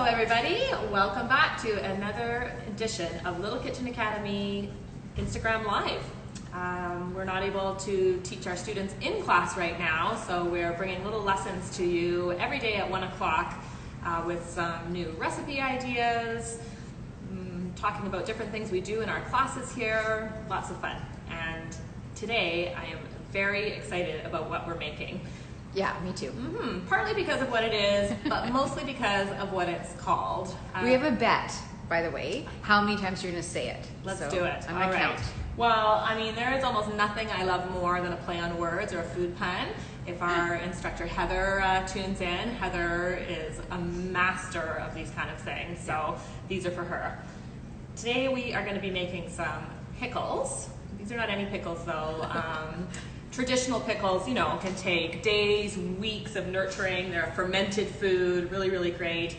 everybody. Welcome back to another edition of Little Kitchen Academy Instagram Live. We're not able to teach our students in class right now, so we're bringing little lessons to you every day at 1 o'clock with some new recipe ideas, talking about different things we do in our classes here, lots of fun. And today I am very excited about what we're making. Yeah, me too. Partly because of what it is, but mostly because of what it's called. We have a bet, by the way, how many times you're going to say it. Let's do it. I'm going to count. Well, I mean, there is almost nothing I love more than a play on words or a food pun. If our instructor Heather tunes in, Heather is a master of these kind of things, so these are for her. Today we are going to be making some pickles. These are not any pickles though. Traditional pickles, you know, can take days, weeks of nurturing. They're a fermented food, really, really great.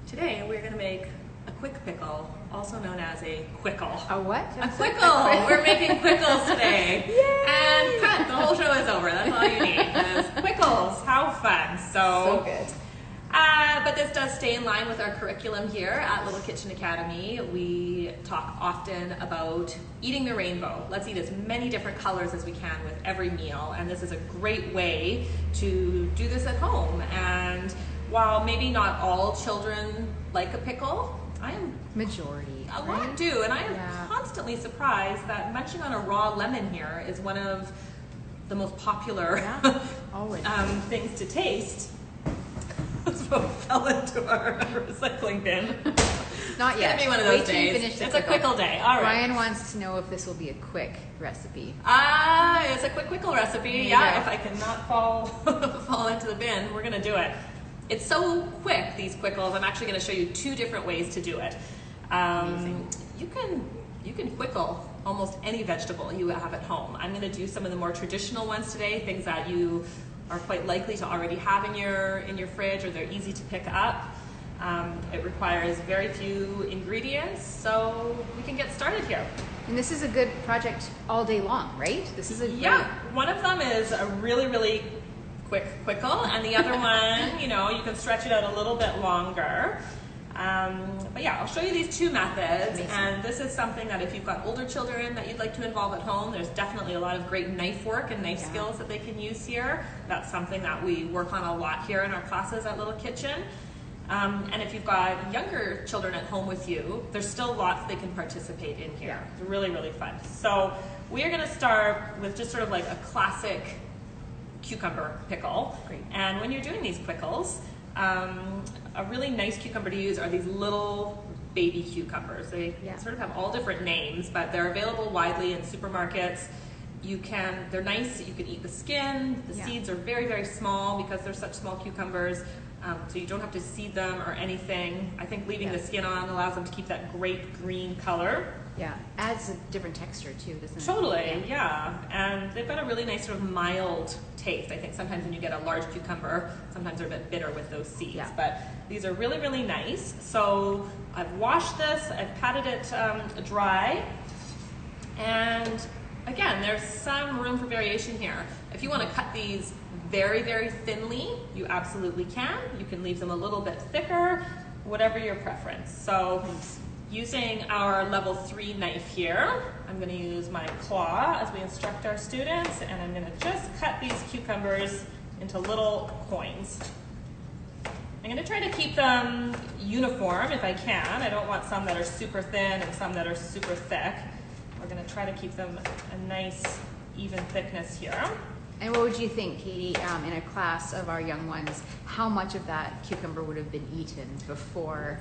Today we're going to make a quick pickle, also known as a quickle. A what? A quickle. We're making quickles today. Yay! And cut. The whole show is over. That's all you need. Because quickles, how fun. So good. But this does stay in line with our curriculum here at Little Kitchen Academy. We talk often about eating the rainbow. Let's eat as many different colors as we can with every meal, and this is a great way to do this at home. And while maybe not all children like a pickle, I am Majority. a lot do, and I am Yeah. constantly surprised that munching on a raw lemon here is one of the most popular Always. things to taste. So fell into our recycling bin. Not yet. It's gonna be one of Wait those till you days. finish the It's a quickle day. All right. Ryan wants to know if this will be a quick recipe. It's a quick quickle recipe. Yeah. If I cannot fall into the bin, we're gonna do it. It's so quick, these quickles. I'm actually gonna show you two different ways to do it. Amazing. You can quickle almost any vegetable you have at home. I'm gonna do some of the more traditional ones today, things that you are quite likely to already have in your fridge, or they're easy to pick up. It requires very few ingredients, so we can get started here. And this is a good project all day long, right? This is a One of them is a really, really quick quickle, and the other one, you can stretch it out a little bit longer. But yeah, I'll show you these two methods. Amazing. And this is something that if you've got older children that you'd like to involve at home, there's definitely a lot of great knife work and knife skills that they can use here. That's something that we work on a lot here in our classes at Little Kitchen. And if you've got younger children at home with you, there's still lots they can participate in here. It's really, really fun. So we are going to start with just sort of like a classic cucumber pickle. Great. And when you're doing these pickles, a really nice cucumber to use are these little baby cucumbers. They sort of have all different names, but they're available widely in supermarkets. They're nice, you can eat the skin. The seeds are very, very small because they're such small cucumbers. So you don't have to seed them or anything. I think leaving the skin on allows them to keep that great green color. Yeah, adds a different texture too, doesn't it? Totally, yeah. And they've got a really nice sort of mild taste. I think sometimes when you get a large cucumber, sometimes they're a bit bitter with those seeds. Yeah. But these are really, really nice. So I've washed this, I've patted it dry. And again, there's some room for variation here. If you want to cut these very, very thinly, you absolutely can. You can leave them a little bit thicker, whatever your preference. So using our level 3 knife here, I'm going to use my claw as we instruct our students, and I'm going to just cut these cucumbers into little coins. I'm going to try to keep them uniform if I can. I don't want some that are super thin and some that are super thick. We're going to try to keep them a nice, even thickness here. And what would you think, Katie, in a class of our young ones, how much of that cucumber would have been eaten before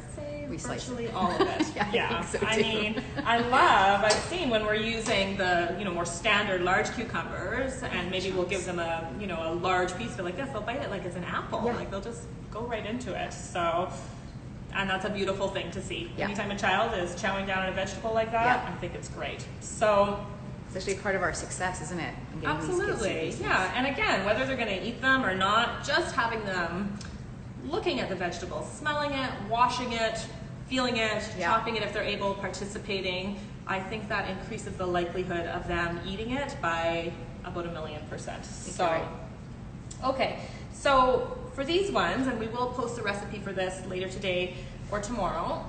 we sliced it? Virtually all of it. I think so I too. mean, I've seen when we're using the, more standard large cucumbers, and maybe we'll give them a, a large piece, but like this, they'll bite it like it's an apple. Yeah. Like they'll just go right into it. So, and that's a beautiful thing to see. Yeah. Anytime a child is chowing down on a vegetable like that, I think it's great. So, it's actually part of our success, isn't it? In getting these kids to absolutely, these yeah. And again, whether they're going to eat them or not, just having them looking at the vegetables, smelling it, washing it, feeling it, chopping it if they're able, participating, I think that increases the likelihood of them eating it by about 1,000,000%. So, okay. So for these ones, and we will post the recipe for this later today or tomorrow,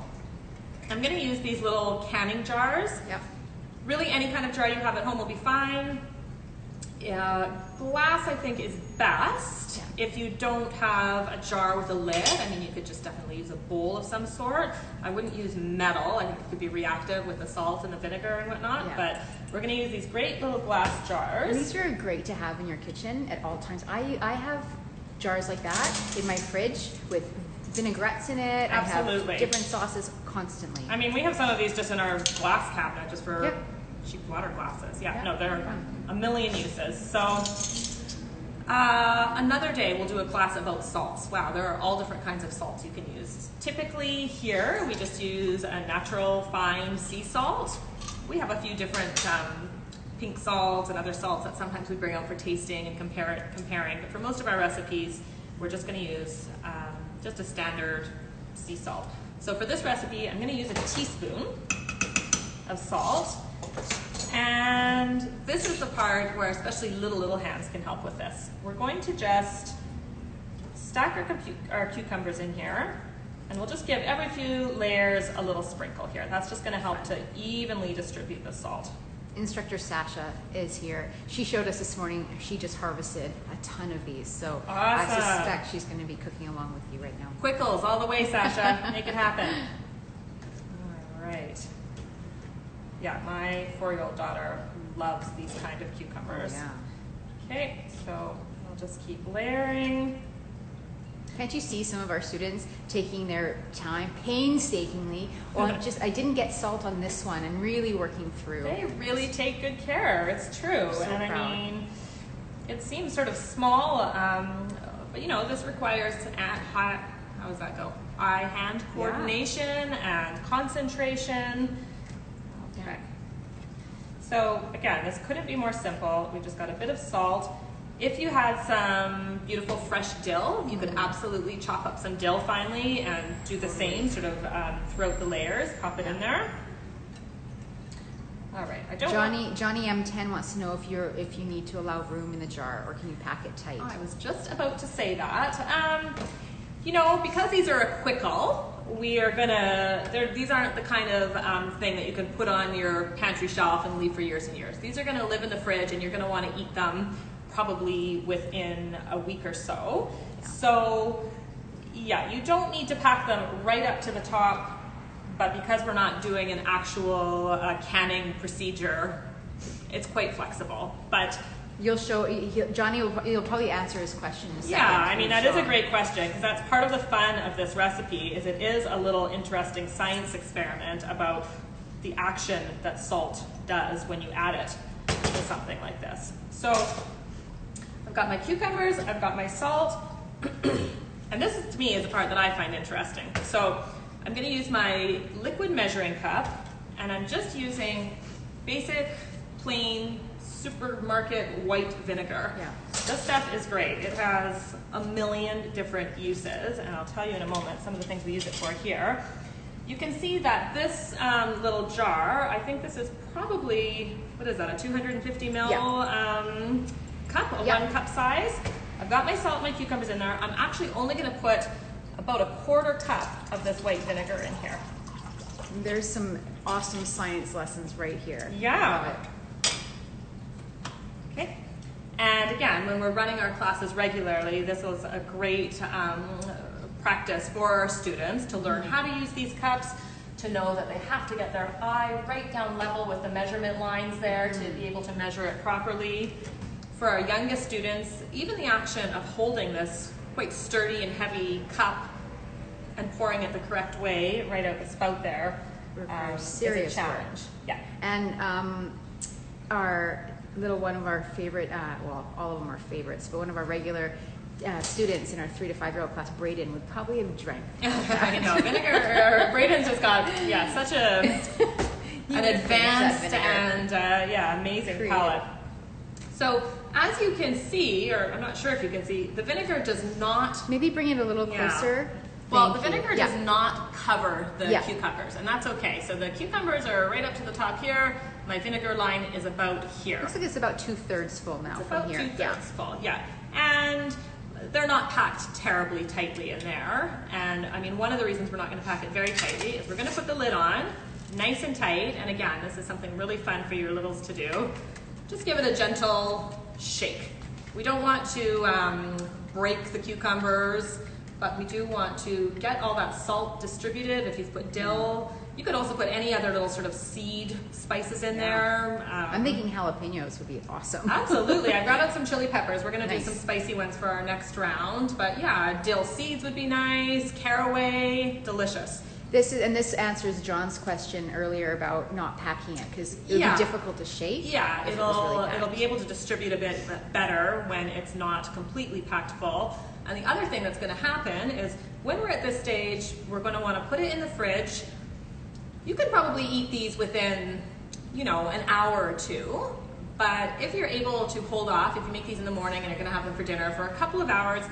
I'm gonna use these little canning jars. Yep. Really any kind of jar you have at home will be fine. Glass, I think, is best. Yeah. If you don't have a jar with a lid, I mean, you could just definitely use a bowl of some sort. I wouldn't use metal. I think it could be reactive with the salt and the vinegar and whatnot, Yeah. but we're gonna use these great little glass jars. And these are great to have in your kitchen at all times. I have jars like that in my fridge with vinaigrettes in it. Absolutely. I have different sauces constantly. I mean, we have some of these just in our glass cabinet just for Yep. cheap water glasses. Yeah, Yeah. no, they're a million uses. So another day we'll do a class about salts. Wow, there are all different kinds of salts you can use. Typically here we just use a natural fine sea salt. We have a few different pink salts and other salts that sometimes we bring out for tasting and comparing. But for most of our recipes, we're just going to use just a standard sea salt. So for this recipe, I'm going to use a teaspoon of salt. And this is the part where especially little hands can help with this. We're going to just stack our cucumbers in here, and we'll just give every few layers a little sprinkle here. That's just going to help to evenly distribute the salt. Instructor Sasha is here. She showed us this morning, she just harvested a ton of these. So I Awesome. suspect she's going to be cooking along with you right now. Quickles all the way, Sasha. Make it happen. All right. Yeah, my 4-year-old daughter loves these kind of cucumbers. Oh, yeah. Okay, so I'll just keep layering. Can't you see some of our students taking their time painstakingly? Well, I didn't get salt on this one, and really working through. They really take good care. It's true. So and proud. I mean, it seems sort of small, but you know, this requires how does that go? Eye-hand coordination and concentration. Okay. So again, this couldn't be more simple. We've just got a bit of salt. If you had some beautiful fresh dill, you could absolutely chop up some dill finely and do the same sort of throughout the layers, pop it in there. All right, I don't want... Johnny M10 wants to know if you need to allow room in the jar, or can you pack it tight? I was just about to say that. You know, because these are a quickle, we are these aren't the kind of thing that you can put on your pantry shelf and leave for years and years. These are gonna live in the fridge, and you're gonna wanna eat them probably within a week or so. Yeah. So yeah, you don't need to pack them right up to the top, but because we're not doing an actual canning procedure, it's quite flexible. But You'll you'll probably answer his question in a second. yeah, I mean, that is a Sure. great question, because that's part of the fun of this recipe, is it is a little interesting science experiment about the action that salt does when you add it to something like this. So I've got my cucumbers, I've got my salt, and this is, to me, is the part that I find interesting. So I'm going to use my liquid measuring cup, and I'm just using basic, plain, supermarket white vinegar. Yeah. This stuff is great. It has a million different uses, and I'll tell you in a moment some of the things we use it for here. You can see that this little jar, I think this is probably, what is that, a 250 ml cup, a 1 cup size. I've got my salt and my cucumbers in there. I'm actually only going to put about a 1/4 cup of this white vinegar in here. There's some awesome science lessons right here. Yeah. Love it. Okay. And again, when we're running our classes regularly, this was a great practice for our students to learn how to use these cups, to know that they have to get their eye right down level with the measurement lines there to be able to measure it properly. For our youngest students, even the action of holding this quite sturdy and heavy cup and pouring it the correct way right out the spout there serious is a challenge. Yeah. And one of our favorite, well, all of them are favorites, but one of our regular students in our 3 to 5-year-old class, Braden, would probably have drank. I know, vinegar, Braden's just got, such an advanced and, amazing Creative. palate. So, as you can see, or I'm not sure if you can see, the vinegar does not, Maybe bring it a little Yeah. closer. well, the Thank you. vinegar Yeah. does not cover the Yeah. cucumbers, and that's okay. So the cucumbers are right up to the top here. My vinegar line is about here. Looks like it's about 2/3 full now It's from about here. 2/3 full, yeah. And they're not packed terribly tightly in there. And I mean, one of the reasons we're not going to pack it very tightly is we're going to put the lid on nice and tight. And again, this is something really fun for your littles to do. Just give it a gentle shake. We don't want to break the cucumbers, but we do want to get all that salt distributed. If you've put dill, you could also put any other little sort of seed spices in there. I'm thinking jalapenos would be awesome. Absolutely. I brought out some chili peppers. We're going to do Nice. some spicy ones for our next round. But yeah, dill seeds would be nice. Caraway, delicious. This answers John's question earlier about not packing it because it would Yeah. be difficult to shake. Yeah, if it was really it'll packed. be able to distribute a bit better when it's not completely packed full. And the other thing that's going to happen is when we're at this stage, we're going to want to put it in the fridge. You could probably eat these within, an hour or two. But if you're able to hold off, if you make these in the morning and you're going to have them for dinner for a couple of hours,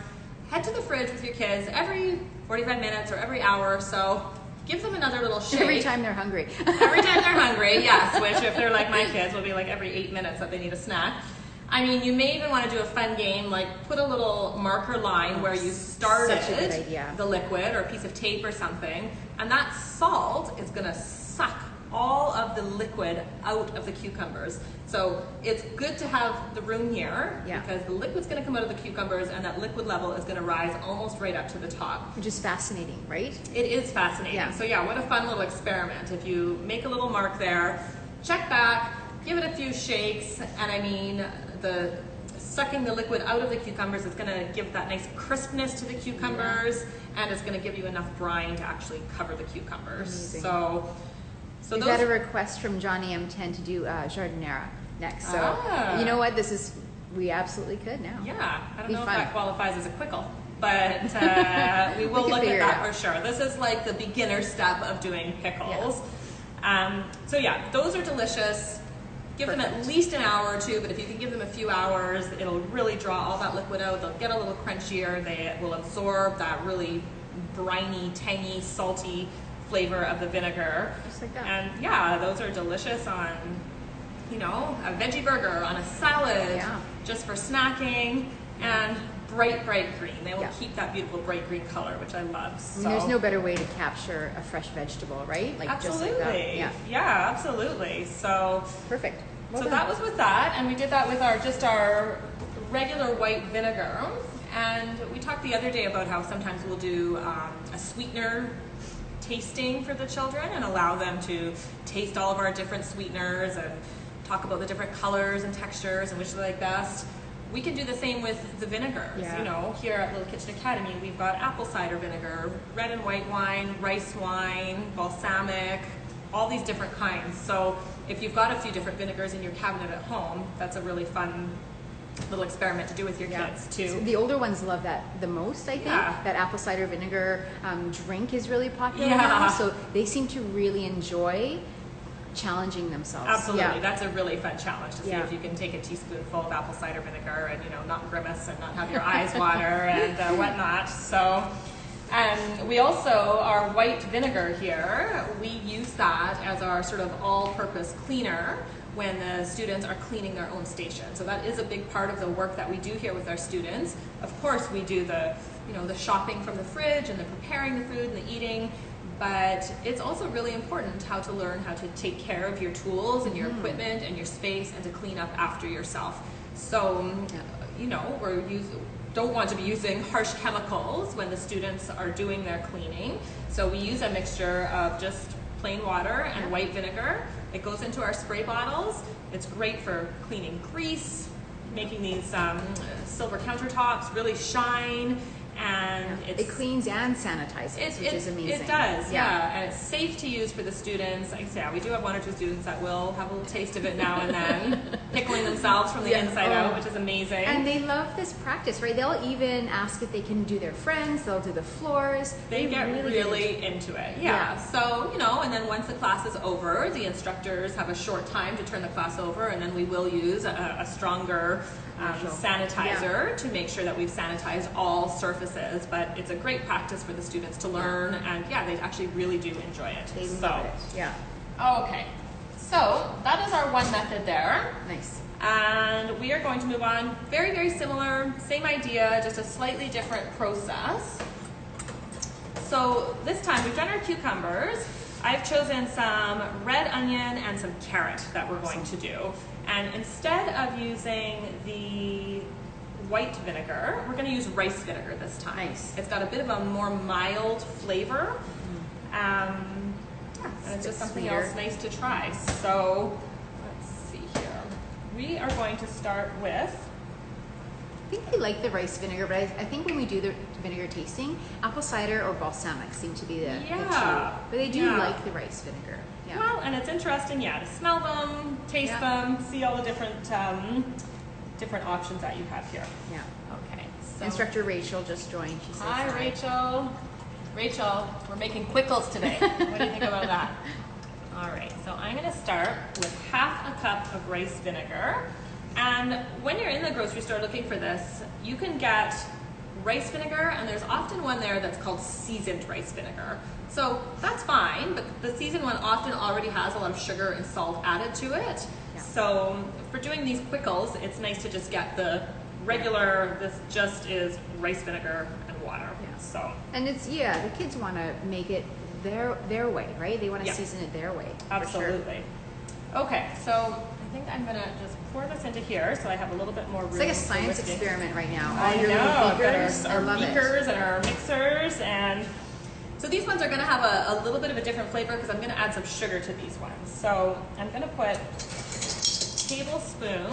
head to the fridge with your kids every 45 minutes or every hour or so. Give them another little shake. Every time they're hungry. Every time they're hungry, yes, which if they're like my kids will be like every 8 minutes that they need a snack. I mean, you may even want to do a fun game, like put a little marker line where you started Such a good idea. the liquid or a piece of tape or something, and that salt is going to suck all of the liquid out of the cucumbers. So it's good to have the room here Yeah. because the liquid's going to come out of the cucumbers and that liquid level is going to rise almost right up to the top. Which is fascinating, right? It is fascinating. Yeah. So yeah, what a fun little experiment. If you make a little mark there, check back, give it a few shakes, and I mean, the sucking the liquid out of the cucumbers is going to give that nice crispness to the cucumbers, and it's going to give you enough brine to actually cover the cucumbers. Amazing. So We've those got a request from Johnny M10 to do jardinera next. So Ah. you know what? We absolutely could now. Yeah, I don't Be know fun. if that qualifies as a quickle, but we will can look at figure it that out. for sure. This is like the beginner step of doing pickles. So yeah, those are delicious. Give them at Perfect. least an hour or two, but if you can give them a few hours, it'll really draw all that liquid out. They'll get a little crunchier. They will absorb that really briny, tangy, salty flavor of the vinegar. Just like that. And yeah, those are delicious on, a veggie burger, on a salad, Yeah. just for snacking, and bright green. They will Yeah. keep that beautiful bright green color, which I love. I mean, there's no better way to capture a fresh vegetable, right? Like Absolutely. just like that. Yeah, absolutely. So Perfect. Well so done. that was with that, and we did that with our regular white vinegar. And we talked the other day about how sometimes we'll do a sweetener tasting for the children and allow them to taste all of our different sweeteners and talk about the different colors and textures and which they like best. We can do the same with the vinegars. Yeah. Here at Little Kitchen Academy, we've got apple cider vinegar, red and white wine, rice wine, balsamic, all these different kinds. So if you've got a few different vinegars in your cabinet at home, that's a really fun little experiment to do with your kids too. The older ones love that the most, I think. Yeah. That apple cider vinegar drink is really popular Yeah. now, so they seem to really enjoy challenging themselves. Absolutely, Yeah. that's a really fun challenge to see Yeah. if you can take a teaspoonful of apple cider vinegar and not grimace and not have your eyes water and whatnot. So, and we also, our white vinegar here, we use that as our sort of all-purpose cleaner when the students are cleaning their own station. So that is a big part of the work that we do here with our students. Of course, we do the shopping from the fridge and the preparing the food and the eating, but it's also really important how to learn how to take care of your tools and your equipment and your space and to clean up after yourself. So, don't want to be using harsh chemicals when the students are doing their cleaning. So we use a mixture of just plain water and white vinegar. It goes into our spray bottles. It's great for cleaning grease, making these silver countertops really shine, and It cleans and sanitizes, which is amazing. It does, yeah. And it's safe to use for the students. Like I say, we do have one or two students that will have a little taste of it now and then, pickling themselves from the inside out, which is amazing. And they love this practice, right? They'll even ask if they can do their friends. They'll do the floors. They get really into it. Yeah. So, and then once the class is over, the instructors have a short time to turn the class over, and then we will use a stronger sanitizer to make sure that we've sanitized all surfaces. But it's a great practice for the students to learn, and they actually really do enjoy it. They love it. Yeah. Okay. So that is our one method there. Nice. And we are going to move on, very, very similar, same idea, just a slightly different process. So this time we've done our cucumbers. I've chosen some red onion and some carrot that we're going to do. And instead of using the white vinegar, we're going to use rice vinegar this time. Nice. It's got a bit of a more mild flavor. And it's just something sweeter. else nice to try. So let's see here. We are going to start with, I think they like the rice vinegar, but I think when we do the vinegar tasting, apple cider or balsamic seem to be the two. Yeah. But they do Yeah. like the rice vinegar. Yeah. well, and it's interesting, to smell them, taste Yeah. them, see all the different different options that you have here. Yeah. Okay. So, Instructor Rachel just joined. She says hi, Rachel. Rachel, we're making quickles today. What do you think about that? All right, so I'm going to start with half a cup of rice vinegar. And when you're in the grocery store looking for this, you can get rice vinegar, and there's often one there that's called seasoned rice vinegar. So that's fine, but the seasoned one often already has a lot of sugar and salt added to it. Yeah. So for doing these quickles, it's nice to just get the regular, this just is rice vinegar and water. Yeah. So And it's, the kids want to make it their way, right? They want to Yeah. season it their way. for sure. absolutely. Okay, so I think I'm gonna just pour this into here so I have a little bit more room. It's like a for science whiskey. experiment right now. I All your know, little I've got beakers. I our love beakers and our mixers, and so these ones are gonna have a little bit of a different flavor because I'm gonna add some sugar to these ones. So I'm gonna put a tablespoon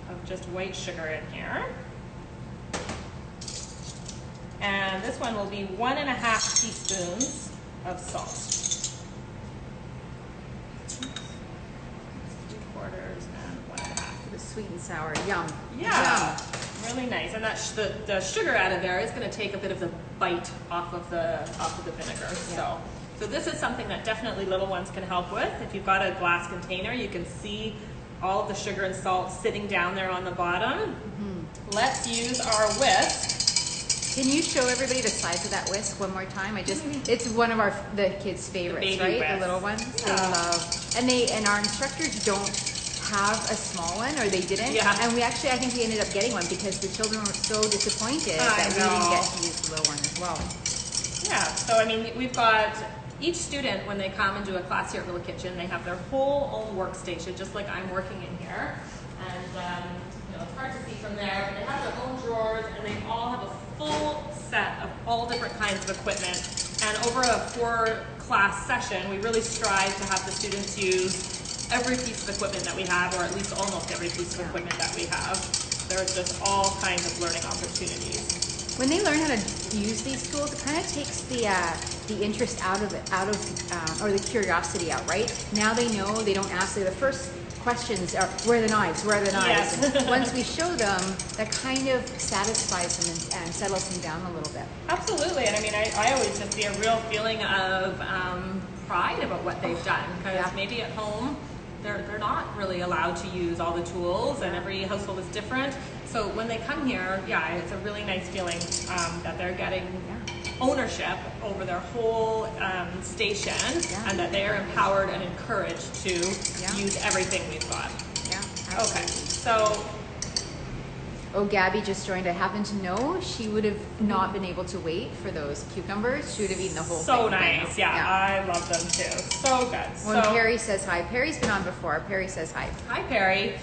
of just white sugar in here. And this one will be 1.5 teaspoons of salt. 3/4 and 1.5. The sweet and sour. Yum. Yeah, Yum. really nice. And that's the sugar added there is going to take a bit of the bite off of the vinegar. Yeah. So this is something that definitely little ones can help with. If you've got a glass container, you can see all of the sugar and salt sitting down there on the bottom. Let's use our whisk. Can you show everybody the size of that whisk one more time? It's one of the kids' favorites, baby right? whisk. The little ones. They Yeah. love. And our instructors don't have a small one, or they didn't. Yeah. And I think we ended up getting one because the children were so disappointed I that we didn't know. get to use the little one as well. Yeah, so I mean, we've got each student, when they come and do a class here at Little Kitchen, they have their whole own workstation, just like I'm working in here. And, it's hard to see from there, but they have their own drawers, and they all have a full set of all different kinds of equipment. And over a 4-class session, we really strive to have the students use every piece of equipment that we have, or at least almost every piece of equipment that we have. There's just all kinds of learning opportunities. When they learn how to use these tools, it kind of takes the interest out of it, or the curiosity out, right? Now they know, they don't ask. The first questions are, where are the knives? Where are the knives? Yes. And once we show them, that kind of satisfies them and settles them down a little bit. Absolutely, and I mean, I always just see a real feeling of pride about what they've done, because Yeah. maybe at home they're not really allowed to use all the tools, and every household is different. So when they come here, it's a really nice feeling that they're getting ownership over their whole station, and that they are empowered and encouraged to use everything we've got. Yeah. Okay, Absolutely. so Oh, Gabby just joined. I happen to know she would have not been able to wait for those cucumbers. She would have eaten the whole thing. so by nice, now. I love them too. So good. When So Perry says hi, Perry's been on before. Perry says hi. hi, Perry.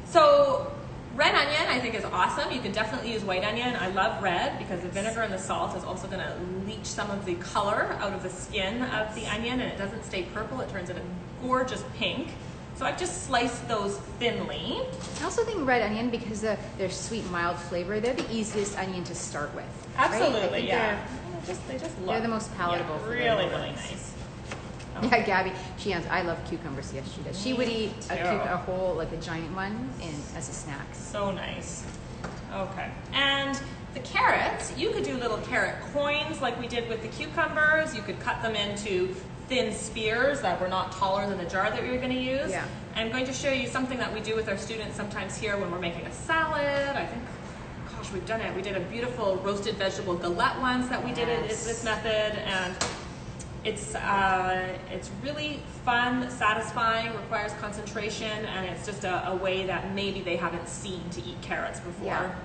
So red onion, I think, is awesome. You can definitely use white onion. I love red because the vinegar and the salt is also going to leach some of the color out of the skin of the onion, and it doesn't stay purple. It turns it a gorgeous pink. So I've just sliced those thinly. I also think red onion, because their sweet, mild flavor, they're the easiest onion to start with. right? I Absolutely, think yeah. They just look. they're the most palatable for the really, little really ones. nice. Yeah, Gabby, she answers, I love cucumbers. Yes, she does. She would eat too. a whole, like a giant one as a snack. So nice. Okay. And the carrots, you could do little carrot coins like we did with the cucumbers. You could cut them into thin spears that were not taller than the jar that we were going to use. Yeah. I'm going to show you something that we do with our students sometimes here when we're making a salad. I think, gosh, we've done it. We did a beautiful roasted vegetable galette once that we did it Yes. this method, and It's really fun, satisfying, requires concentration, and it's just a way that maybe they haven't seen to eat carrots before. Yeah.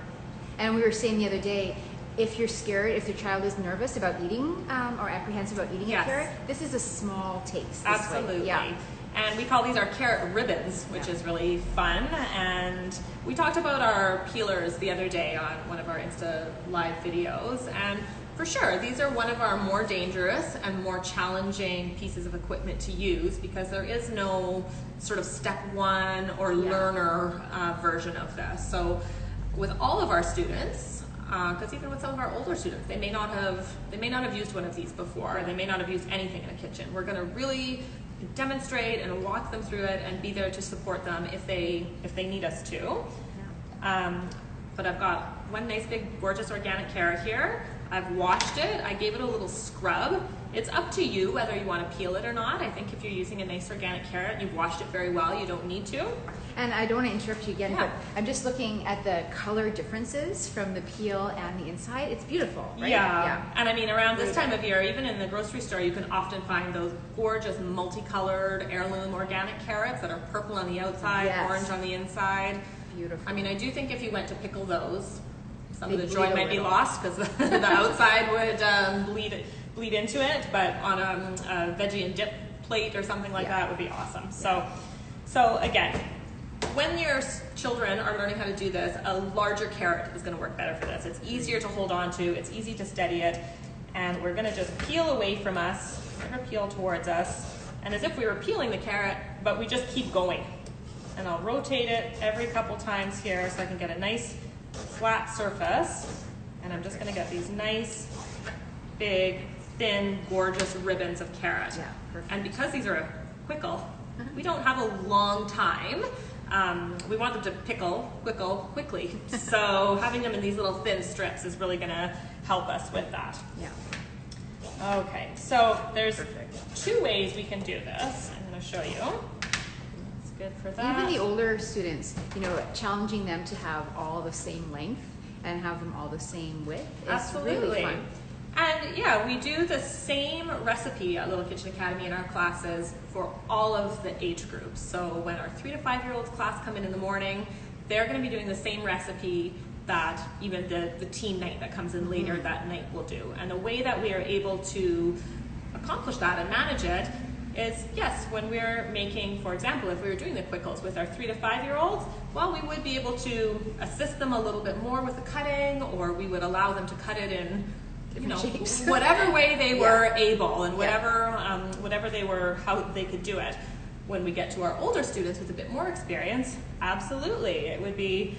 And we were saying the other day, if you're scared, if your child is nervous about eating or apprehensive about eating a carrot, this is a small taste. Absolutely. Yeah. And we call these our carrot ribbons, which is really fun. And we talked about our peelers the other day on one of our Insta Live videos. And for sure, these are one of our more dangerous and more challenging pieces of equipment to use because there is no sort of step one or learner version of this. So with all of our students, because even with some of our older students, they may not have used one of these before. They may not have used anything in a kitchen. We're going to really demonstrate and walk them through it and be there to support them if they need us to. But I've got one nice big gorgeous organic carrot here. I've washed it. I gave it a little scrub. It's up to you whether you want to peel it or not. I think if you're using a nice organic carrot, you've washed it very well, you don't need to. And I don't want to interrupt you again, but I'm just looking at the color differences from the peel and the inside. It's beautiful, right? Yeah. And I mean, around this time of year, even in the grocery store, you can often find those gorgeous multicolored heirloom organic carrots that are purple on the outside, orange on the inside. Beautiful. I mean, I do think if you went to pickle those, some of the joy might be lost because the outside would bleed into it, but on a veggie and dip plate or something like that would be awesome. So again, when your children are learning how to do this, a larger carrot is going to work better for this. It's easier to hold on to, it's easy to steady it, and we're going to just peel away from us, never peel towards us, and as if we were peeling the carrot, but we just keep going. And I'll rotate it every couple times here so I can get a nice flat surface, and I'm just going to get these nice, big, thin, gorgeous ribbons of carrot. Yeah, perfect. And because these are a quickle, we don't have a long time. We want them to quickle quickly. So having them in these little thin strips is really going to help us with that. Yeah. Okay, so there's two ways we can do this. I'm going to show you. It's good for that. Even the older students, challenging them to have all the same length and have them all the same width is really fun. And yeah, we do the same recipe at Little Kitchen Academy in our classes for all of the age groups. So when our 3 to 5 year olds class come in the morning, they're going to be doing the same recipe that even the teen night that comes in later that night will do. And the way that we are able to accomplish that and manage it is, yes, when we're making, for example, if we were doing the quickles with our 3 to 5 year olds, well, we would be able to assist them a little bit more with the cutting, or we would allow them to cut it in whatever way they were able, and whatever they were, how they could do it. When we get to our older students with a bit more experience, absolutely, it would be,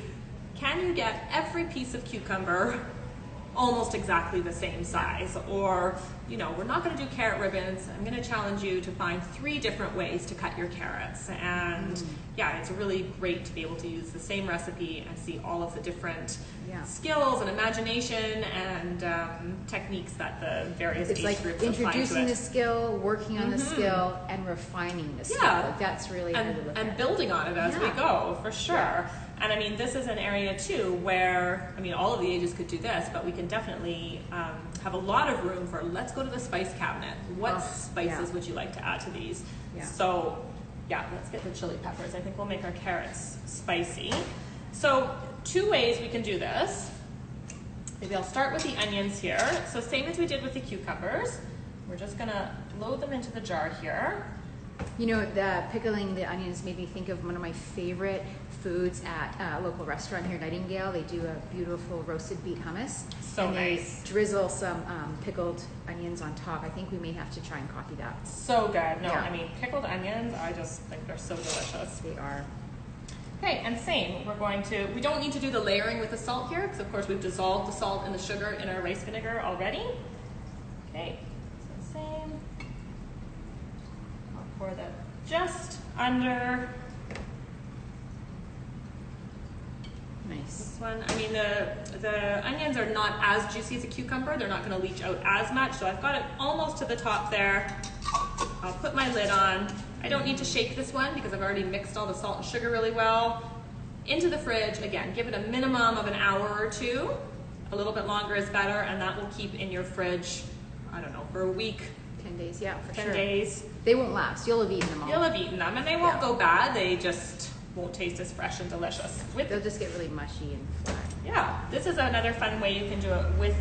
can you get every piece of cucumber almost exactly the same size? Or, we're not going to do carrot ribbons. I'm going to challenge you to find 3 different ways to cut your carrots. And yeah, it's really great to be able to use the same recipe and see all of the different skills and imagination and techniques that the various age groups apply to it. It's like introducing the skill, working on the skill, and refining the skill. Like that's really and building on it as we go, for sure. Yeah. And I mean, this is an area too where, all of the ages could do this, but we can definitely have a lot of room for, let's go to the spice cabinet. What spices would you like to add to these? Yeah. So yeah, let's get the chili peppers. I think we'll make our carrots spicy. So 2 ways we can do this. Maybe I'll start with the onions here. So same as we did with the cucumbers. We're just gonna load them into the jar here. The pickling the onions made me think of one of my favorite foods at a local restaurant here, Nightingale. They do a beautiful roasted beet hummus. So and nice. They drizzle some pickled onions on top. I think we may have to try and copy that. So good. No, pickled onions, I just think they're so delicious. They are. Okay, and same, we don't need to do the layering with the salt here, because of course we've dissolved the salt and the sugar in our rice vinegar already. Okay, so same. I'll pour that just under. Nice. This one, the onions are not as juicy as a cucumber. They're not going to leach out as much, so I've got it almost to the top there. I'll put my lid on. I don't need to shake this one because I've already mixed all the salt and sugar really well. Into the fridge, again, give it a minimum of an hour or 2. A little bit longer is better, and that will keep in your fridge, I don't know, for a week, 10 days, yeah, for 10 sure. days. They won't last. You'll have eaten them all. You'll have eaten them, and they won't Yeah. go bad. They just won't taste as fresh and delicious. They'll just get really mushy and flat. Yeah, this is another fun way you can do it with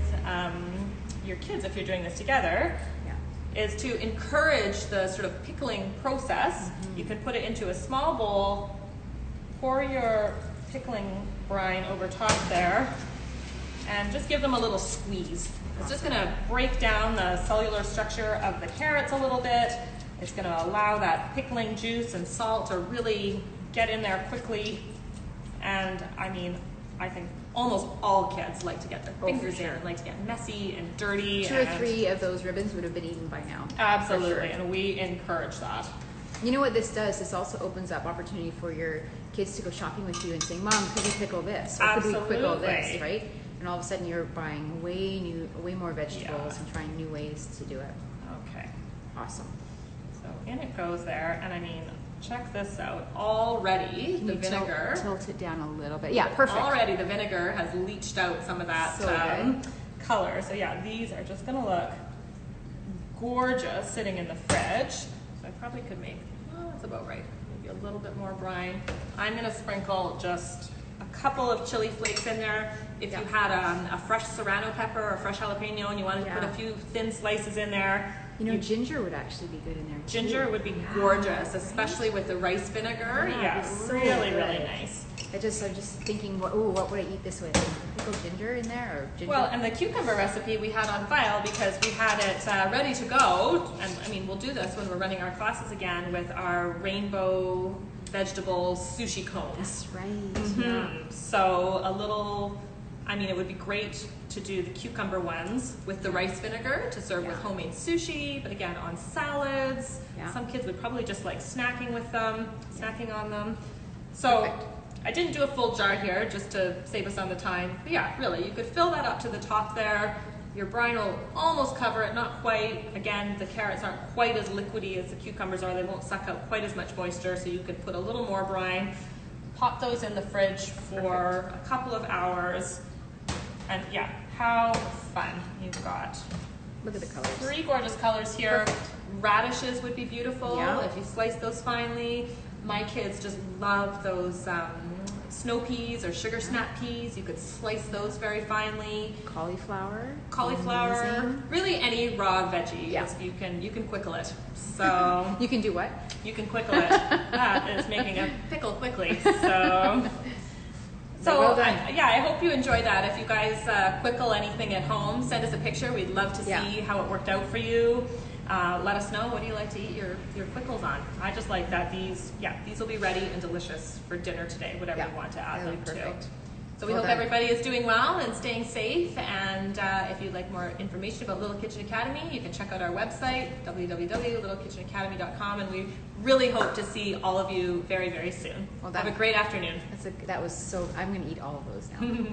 your kids if you're doing this together, Yeah. is to encourage the sort of pickling process. You can put it into a small bowl, pour your pickling brine over top there, and just give them a little squeeze. It's just going to break down the cellular structure of the carrots a little bit. It's going to allow that pickling juice and salt to really get in there quickly. And I mean, I think almost all kids like to get their fingers in, like to get messy and dirty. 2 or 3 of those ribbons would have been eaten by now. Absolutely, For sure. and we encourage that. You know what this does? This also opens up opportunity for your kids to go shopping with you and saying, "Mom, could we pickle this? Or could we pickle this?" Absolutely. Right? And all of a sudden, you're buying way more vegetables Yeah. and trying new ways to do it. Okay, Awesome. so in it goes there, and I mean, check this out. Already, Can the you vinegar. tilt it down a little bit? Yeah, perfect. Already, the vinegar has leached out some of that So good. color. So yeah, these are just gonna look gorgeous sitting in the fridge. So I probably could make, oh, that's about right. Maybe a little bit more brine. I'm gonna sprinkle just a couple of chili flakes in there. If you had a fresh serrano pepper or fresh jalapeno and you wanted to put a Yeah. few thin slices in there, You know, ginger would actually be good in there. too. ginger would be gorgeous, especially with the rice vinegar. Yeah, Yeah, it'd be so really good. nice. I'm just thinking, what would I eat this with? Pickled ginger in there or ginger? Well, and the cucumber recipe we had on file because we had it ready to go. And I mean, we'll do this when we're running our classes again with our rainbow vegetable sushi cones. That's right. Yeah. So a little, I mean, it would be great to do the cucumber ones with the rice vinegar to serve with Yeah. homemade sushi, but again, on salads. Yeah. Some kids would probably just like snacking with them, snacking on them. So Perfect. I didn't do a full jar here just to save us on the time. But yeah, really, you could fill that up to the top there. Your brine will almost cover it, not quite. Again, the carrots aren't quite as liquidy as the cucumbers are. They won't suck out quite as much moisture, so you could put a little more brine. Pop those in the fridge for a couple of hours. And yeah, how fun. You've got Look at the colors. 3 gorgeous colors here. Perfect. Radishes would be beautiful Yeah. if you slice those finely. My kids just love those snow peas or sugar snap peas. You could slice those very finely. Cauliflower. Cauliflower, Amazing. really any raw veggie. Yeah. You can quickle it. So You can do what? you can quickle it. That is making a pickle quickly. So. Well done. I hope you enjoyed that. If you guys quickle anything at home, send us a picture. We'd love to Yeah. see how it worked out for you. Let us know, what do you like to eat your quickles on? I just like that these will be ready and delicious for dinner today, whatever Yeah, you want to add that'll them be perfect. to. So we Well hope done. everybody is doing well and staying safe. And if you'd like more information about Little Kitchen Academy, you can check out our website, www.littlekitchenacademy.com. And we really hope to see all of you very, very soon. Well, Have a great afternoon. That was so. I'm going to eat all of those now.